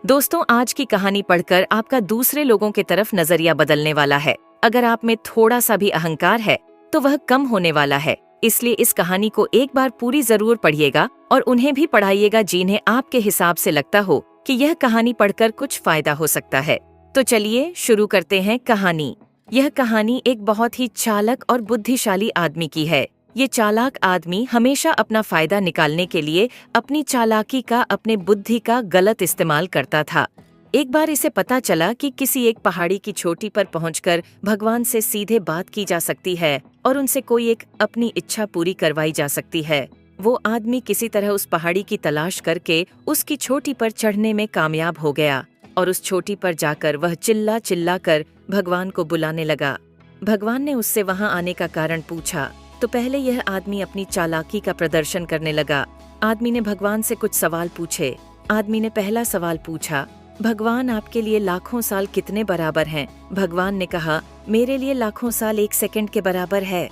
दोस्तों, आज की कहानी पढ़कर आपका दूसरे लोगों की तरफ नजरिया बदलने वाला है। अगर आप में थोड़ा सा भी अहंकार है तो वह कम होने वाला है। इसलिए इस कहानी को एक बार पूरी जरूर पढ़िएगा और उन्हें भी पढ़ाइएगा जिन्हें आपके हिसाब से लगता हो कि यह कहानी पढ़कर कुछ फायदा हो सकता है। तो चलिए शुरू करते हैं कहानी। यह कहानी एक बहुत ही चालाक और बुद्धिशाली आदमी की है। ये चालाक आदमी हमेशा अपना फायदा निकालने के लिए अपनी चालाकी का, अपने बुद्धि का गलत इस्तेमाल करता था। एक बार इसे पता चला कि किसी एक पहाड़ी की चोटी पर पहुंचकर भगवान से सीधे बात की जा सकती है और उनसे कोई एक अपनी इच्छा पूरी करवाई जा सकती है। वो आदमी किसी तरह उस पहाड़ी की तलाश करके उसकी चोटी पर चढ़ने में कामयाब हो गया और उस चोटी पर जाकर वह चिल्ला चिल्ला कर भगवान को बुलाने लगा। भगवान ने उससे वहां आने का कारण पूछा तो पहले यह आदमी अपनी चालाकी का प्रदर्शन करने लगा। आदमी ने भगवान से कुछ सवाल पूछे। आदमी ने पहला सवाल पूछा, भगवान आपके लिए लाखों साल कितने बराबर हैं? भगवान ने कहा, मेरे लिए लाखों साल 1 सेकंड के बराबर है।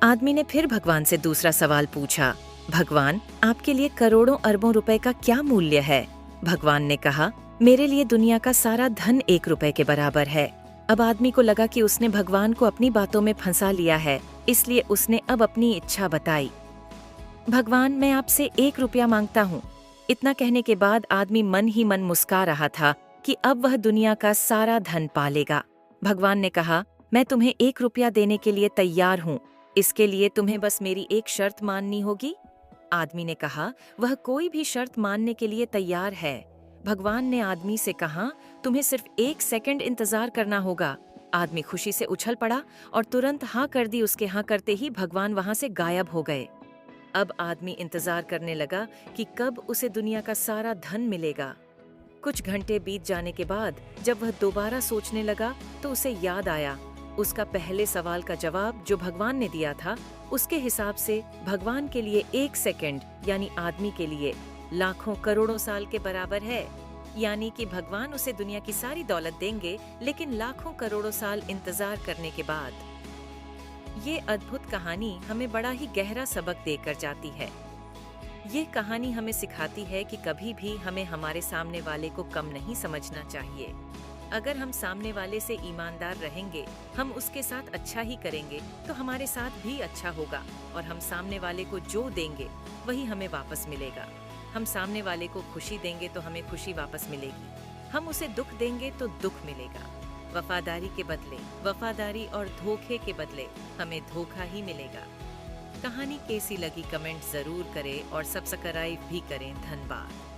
आदमी ने फिर भगवान से दूसरा सवाल पूछा, भगवान आपके लिए करोड़ों अरबों रुपए का क्या मूल्य है? भगवान ने कहा, मेरे लिए दुनिया का सारा धन 1 रुपए के बराबर है। अब आदमी को लगा कि उसने भगवान को अपनी बातों में फंसा लिया है, इसलिए उसने अब अपनी इच्छा बताई। भगवान, मैं आपसे 1 रुपया मांगता हूँ। इतना कहने के बाद आदमी मन ही मन मुस्कुरा रहा था कि अब वह दुनिया का सारा धन पालेगा। भगवान ने कहा, मैं तुम्हें 1 रुपया देने के लिए तैयार हूँ। इसके लिए तुम्हें बस मेरी एक शर्त माननी होगी। आदमी ने कहा, वह कोई भी शर्त मानने के लिए तैयार है। भगवान ने आदमी से कहा, तुम्हें सिर्फ 1 सेकंड इंतजार करना होगा। आदमी खुशी से उछल पड़ा और तुरंत हाँ कर दी। उसके हाँ करते ही भगवान वहां से गायब हो गए। अब आदमी इंतजार करने लगा कि कब उसे दुनिया का सारा धन मिलेगा। कुछ घंटे बीत जाने के बाद जब वह दोबारा सोचने लगा तो उसे याद आया उसका पहले सवाल का जवाब जो भगवान ने दिया था। उसके हिसाब से भगवान के लिए 1 सेकंड यानी आदमी के लिए लाखों करोड़ों साल के बराबर है। यानी कि भगवान उसे दुनिया की सारी दौलत देंगे, लेकिन लाखों करोड़ों साल इंतजार करने के बाद। ये अद्भुत कहानी हमें बड़ा ही गहरा सबक देकर जाती है। ये कहानी हमें सिखाती है कि कभी भी हमें हमारे सामने वाले को कम नहीं समझना चाहिए। अगर हम सामने वाले से ईमानदार रहेंगे, हम उसके साथ अच्छा ही करेंगे तो हमारे साथ भी अच्छा होगा और हम सामने वाले को जो देंगे वही हमें वापस मिलेगा। हम सामने वाले को खुशी देंगे तो हमें खुशी वापस मिलेगी। हम उसे दुख देंगे तो दुख मिलेगा। वफादारी के बदले वफादारी और धोखे के बदले हमें धोखा ही मिलेगा। कहानी कैसी लगी कमेंट जरूर करें और सब्सक्राइब भी करें। धन्यवाद।